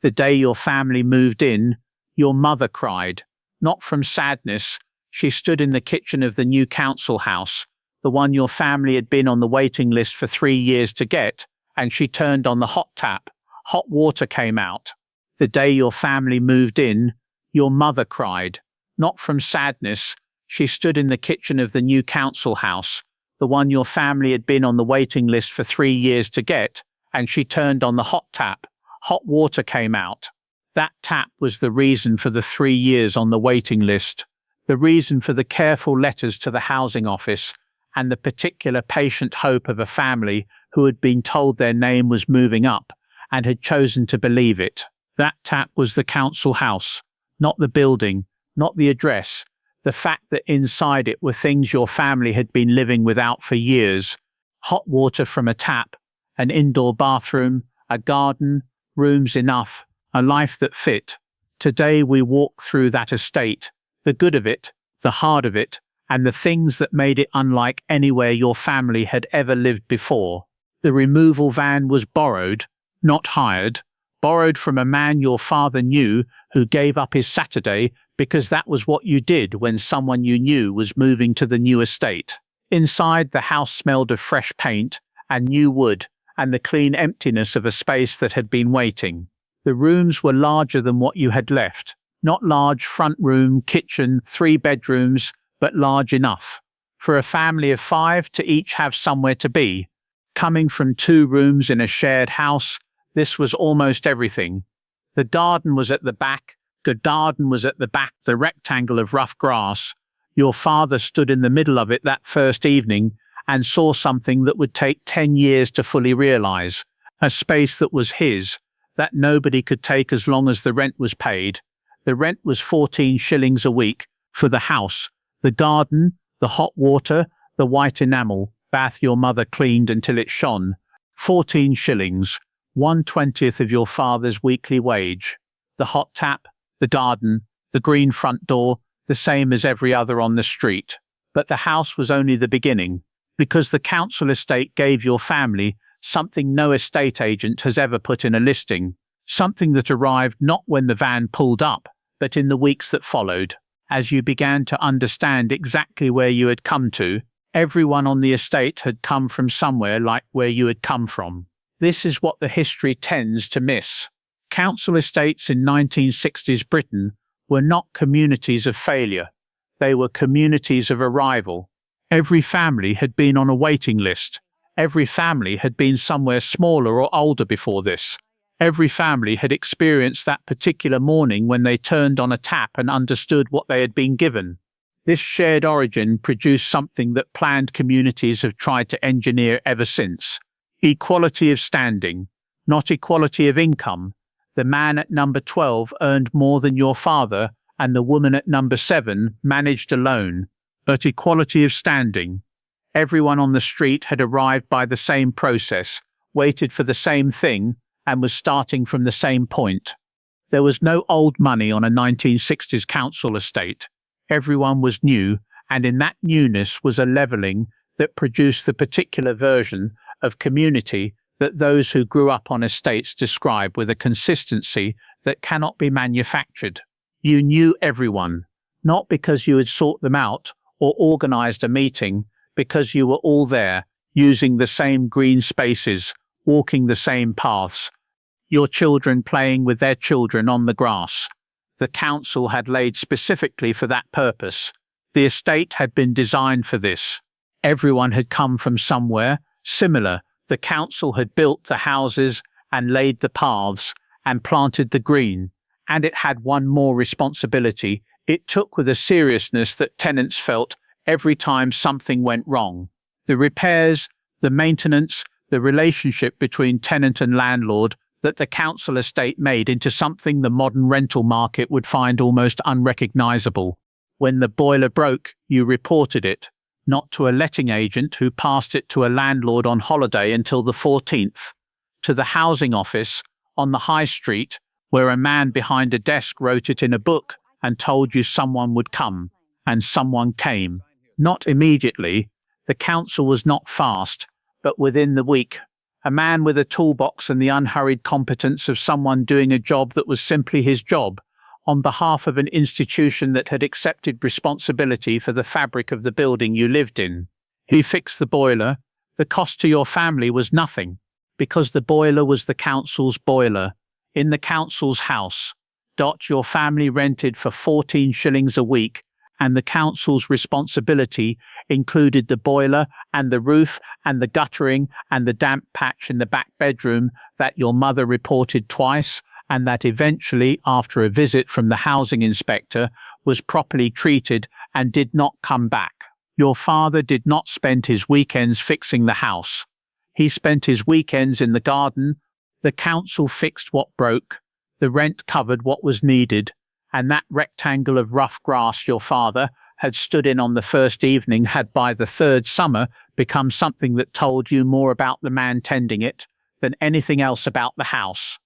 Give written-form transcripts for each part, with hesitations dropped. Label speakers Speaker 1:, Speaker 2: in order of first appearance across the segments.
Speaker 1: The day your family moved in, your mother cried. Not from sadness, she stood in the kitchen of the new council house, the one your family had been on the waiting list for 3 years to get, and she turned on the hot tap. Hot water came out. The day your family moved in, your mother cried. Not from sadness, she stood in the kitchen of the new council house, the one your family had been on the waiting list for 3 years to get, and she turned on the hot tap. Hot water came out. That tap was the reason for the 3 years on the waiting list, the reason for the careful letters to the housing office, and the particular patient hope of a family who had been told their name was moving up and had chosen to believe it. That tap was the council house, not the building, not the address, the fact that inside it were things your family had been living without for years. Hot water from a tap, an indoor bathroom, a garden, rooms enough, a life that fit. Today we walk through that estate, the good of it, the hard of it, and the things that made it unlike anywhere your family had ever lived before. The removal van was borrowed, not hired, borrowed from a man your father knew who gave up his Saturday because that was what you did when someone you knew was moving to the new estate. Inside, the house smelled of fresh paint and new wood and the clean emptiness of a space that had been waiting. The rooms were larger than what you had left. Not large front room, kitchen, 3 bedrooms, but large enough for a family of 5 to each have somewhere to be. Coming from 2 rooms in a shared house, this was almost everything. The garden was at the back, the rectangle of rough grass. Your father stood in the middle of it that first evening and saw something that would take 10 years to fully realize, a space that was his, that nobody could take as long as the rent was paid. The rent was 14 shillings a week for the house, the garden, the hot water, the white enamel, bath your mother cleaned until it shone. 14 shillings, 1/20th of your father's weekly wage. The hot tap, the garden, the green front door, the same as every other on the street. But the house was only the beginning, because the council estate gave your family something no estate agent has ever put in a listing, something that arrived not when the van pulled up, but in the weeks that followed. As you began to understand exactly where you had come to, everyone on the estate had come from somewhere like where you had come from. This is what the history tends to miss. Council estates in 1960s Britain were not communities of failure. They were communities of arrival. Every family had been on a waiting list. Every family had been somewhere smaller or older before this. Every family had experienced that particular morning when they turned on a tap and understood what they had been given. This shared origin produced something that planned communities have tried to engineer ever since. Equality of standing, not equality of income. The man at number 12 earned more than your father, and the woman at number 7 managed alone, but equality of standing. Everyone on the street had arrived by the same process, waited for the same thing, and was starting from the same point. There was no old money on a 1960s council estate. Everyone was new, and in that newness was a levelling that produced the particular version of community that those who grew up on estates describe with a consistency that cannot be manufactured. You knew everyone, not because you had sought them out or organised a meeting, because you were all there, using the same green spaces, walking the same paths, your children playing with their children on the grass. The council had laid specifically for that purpose. The estate had been designed for this. Everyone had come from somewhere similar. The council had built the houses and laid the paths and planted the green, and it had one more responsibility it took with a seriousness that tenants felt every time something went wrong. The repairs, the maintenance, the relationship between tenant and landlord that the council estate made into something the modern rental market would find almost unrecognisable. When the boiler broke, you reported it, not to a letting agent who passed it to a landlord on holiday until the 14th, to the housing office on the high street where a man behind a desk wrote it in a book and told you someone would come, and someone came. Not immediately. The council was not fast, but within the week, a man with a toolbox and the unhurried competence of someone doing a job that was simply his job, on behalf of an institution that had accepted responsibility for the fabric of the building you lived in. He fixed the boiler. The cost to your family was nothing, because the boiler was the council's boiler, in the council's house. Your family rented for 14 shillings a week, and the council's responsibility included the boiler and the roof and the guttering and the damp patch in the back bedroom that your mother reported twice, and that eventually, after a visit from the housing inspector, was properly treated and did not come back. Your father did not spend his weekends fixing the house. He spent his weekends in the garden. The council fixed what broke. The rent covered what was needed. And that rectangle of rough grass your father had stood in on the first evening had by the third summer become something that told you more about the man tending it than anything else about the house.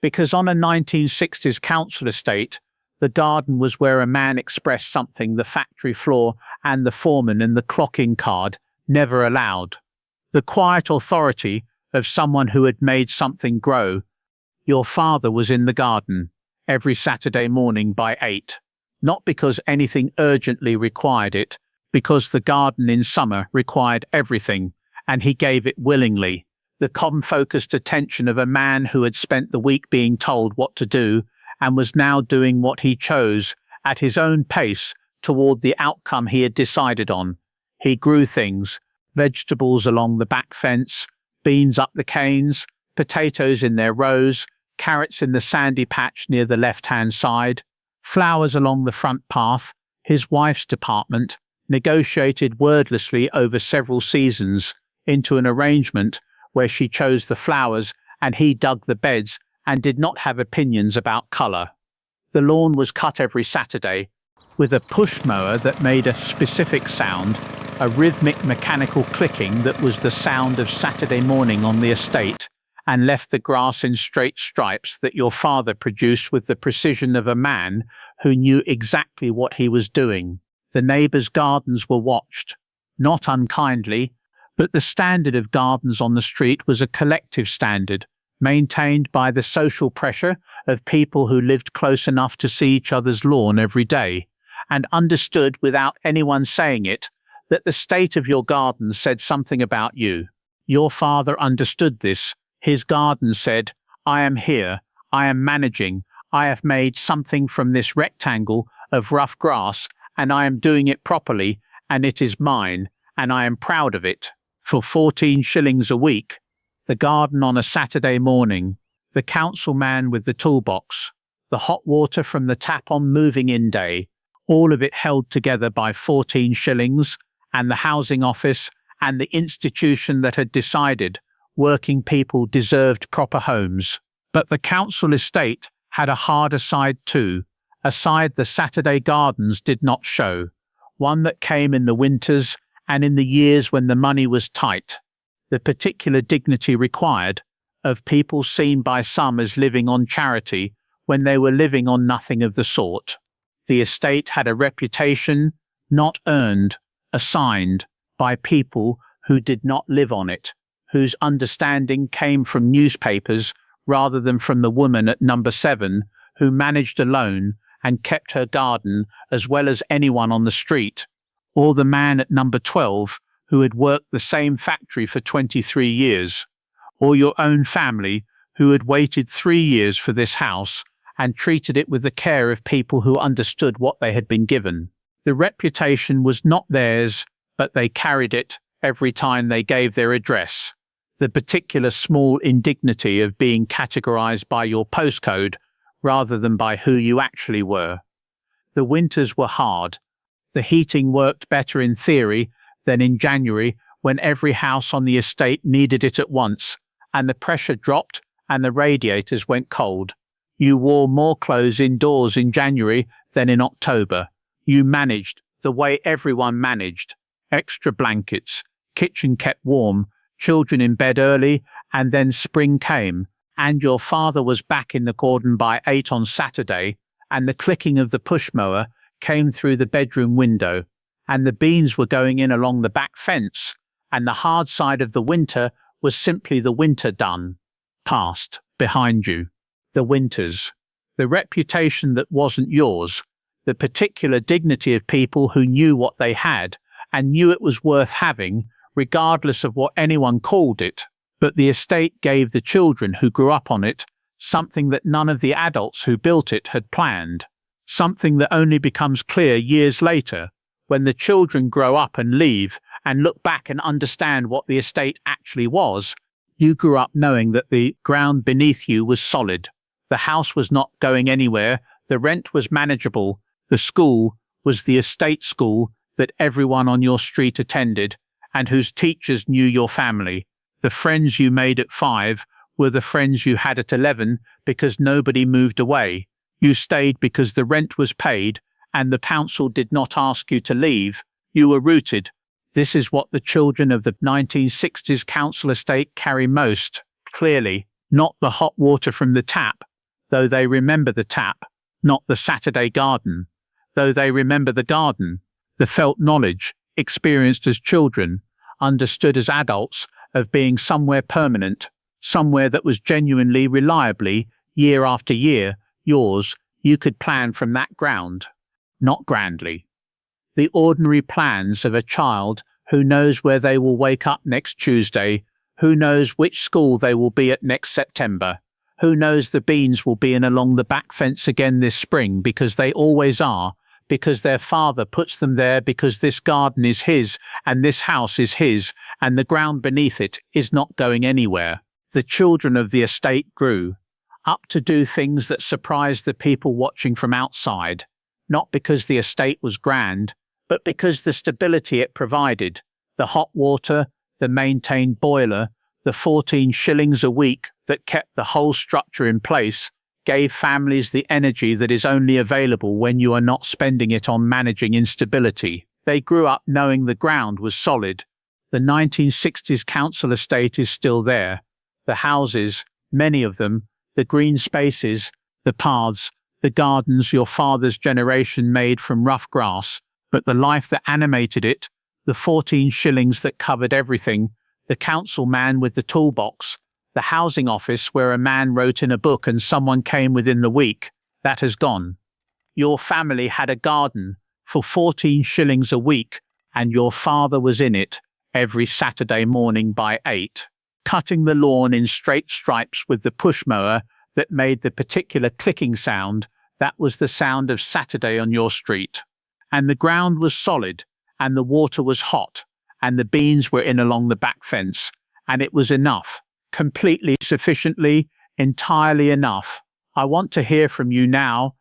Speaker 1: Because on a 1960s council estate, the garden was where a man expressed something the factory floor and the foreman and the clocking card never allowed. The quiet authority of someone who had made something grow. Your father was in the garden every Saturday morning by 8, not because anything urgently required it, because the garden in summer required everything, and he gave it willingly. The calm-focused attention of a man who had spent the week being told what to do and was now doing what he chose at his own pace toward the outcome he had decided on. He grew things, vegetables along the back fence, beans up the canes, potatoes in their rows, carrots in the sandy patch near the left-hand side, flowers along the front path. His wife's department negotiated wordlessly over several seasons into an arrangement where she chose the flowers and he dug the beds and did not have opinions about colour. The lawn was cut every Saturday with a push mower that made a specific sound, a rhythmic mechanical clicking that was the sound of Saturday morning on the estate, and left the grass in straight stripes that your father produced with the precision of a man who knew exactly what he was doing. The neighbours' gardens were watched, not unkindly, but the standard of gardens on the street was a collective standard, maintained by the social pressure of people who lived close enough to see each other's lawn every day, and understood without anyone saying it that the state of your garden said something about you. Your father understood this. His garden said, "I am here, I am managing, I have made something from this rectangle of rough grass, and I am doing it properly, and it is mine, and I am proud of it." For 14 shillings a week, the garden on a Saturday morning, the councilman with the toolbox, the hot water from the tap on moving-in day, all of it held together by 14 shillings, and the housing office and the institution that had decided working people deserved proper homes. But the council estate had a harder side too, a side the Saturday gardens did not show, one that came in the winters and in the years when the money was tight, the particular dignity required of people seen by some as living on charity when they were living on nothing of the sort. The estate had a reputation, not earned, assigned by people who did not live on it, whose understanding came from newspapers rather than from the woman at number 7 who managed alone and kept her garden as well as anyone on the street, or the man at number 12 who had worked the same factory for 23 years, or your own family who had waited 3 years for this house and treated it with the care of people who understood what they had been given. The reputation was not theirs, but they carried it every time they gave their address. The particular small indignity of being categorized by your postcode rather than by who you actually were. The winters were hard. The heating worked better in theory than in January when every house on the estate needed it at once, and the pressure dropped and the radiators went cold. You wore more clothes indoors in January than in October. You managed the way everyone managed. Extra blankets, kitchen kept warm, children in bed early, and then spring came, and your father was back in the garden by 8 on Saturday, and the clicking of the push mower came through the bedroom window, and the beans were going in along the back fence, and the hard side of the winter was simply the winter done, past, behind you. The winters. The reputation that wasn't yours. The particular dignity of people who knew what they had and knew it was worth having, regardless of what anyone called it. But the estate gave the children who grew up on it something that none of the adults who built it had planned. Something that only becomes clear years later, when the children grow up and leave and look back and understand what the estate actually was. You grew up knowing that the ground beneath you was solid. The house was not going anywhere. The rent was manageable. The school was the estate school that everyone on your street attended and whose teachers knew your family. The friends you made at 5 were the friends you had at 11 because nobody moved away. You stayed because the rent was paid and the council did not ask you to leave. You were rooted. This is what the children of the 1960s council estate carry most clearly. Not the hot water from the tap, though they remember the tap. Not the Saturday garden, though they remember the garden. The felt knowledge, experienced as children, understood as adults, of being somewhere permanent, somewhere that was genuinely, reliably, year after year, yours. You could plan from that ground, not grandly. The ordinary plans of a child who knows where they will wake up next Tuesday, who knows which school they will be at next September, who knows the beans will be in along the back fence again this spring because they always are, because their father puts them there, because this garden is his and this house is his and the ground beneath it is not going anywhere. The children of the estate grew up to do things that surprised the people watching from outside, not because the estate was grand, but because the stability it provided, the hot water, the maintained boiler, the 14 shillings a week that kept the whole structure in place, gave families the energy that is only available when you are not spending it on managing instability. They grew up knowing the ground was solid. The 1960s council estate is still there. The houses, many of them, the green spaces, the paths, the gardens your father's generation made from rough grass, but the life that animated it, the 14 shillings that covered everything, the council man with the toolbox, the housing office where a man wrote in a book and someone came within the week, that has gone. Your family had a garden for 14 shillings a week, and your father was in it every Saturday morning by 8, cutting the lawn in straight stripes with the push mower that made the particular clicking sound. That was the sound of Saturday on your street. And the ground was solid, and the water was hot, and the beans were in along the back fence, and it was enough, completely, sufficiently, entirely enough. I want to hear from you now.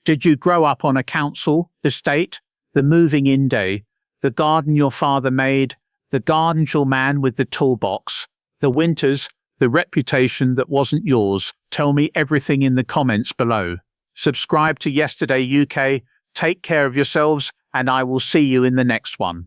Speaker 1: Did you grow up on a council estate? The moving in day, the garden your father made, the garden your man with the toolbox, the winters, the reputation that wasn't yours. Tell me everything in the comments below. Subscribe to Yesterday UK. Take care of yourselves, and I will see you in the next one.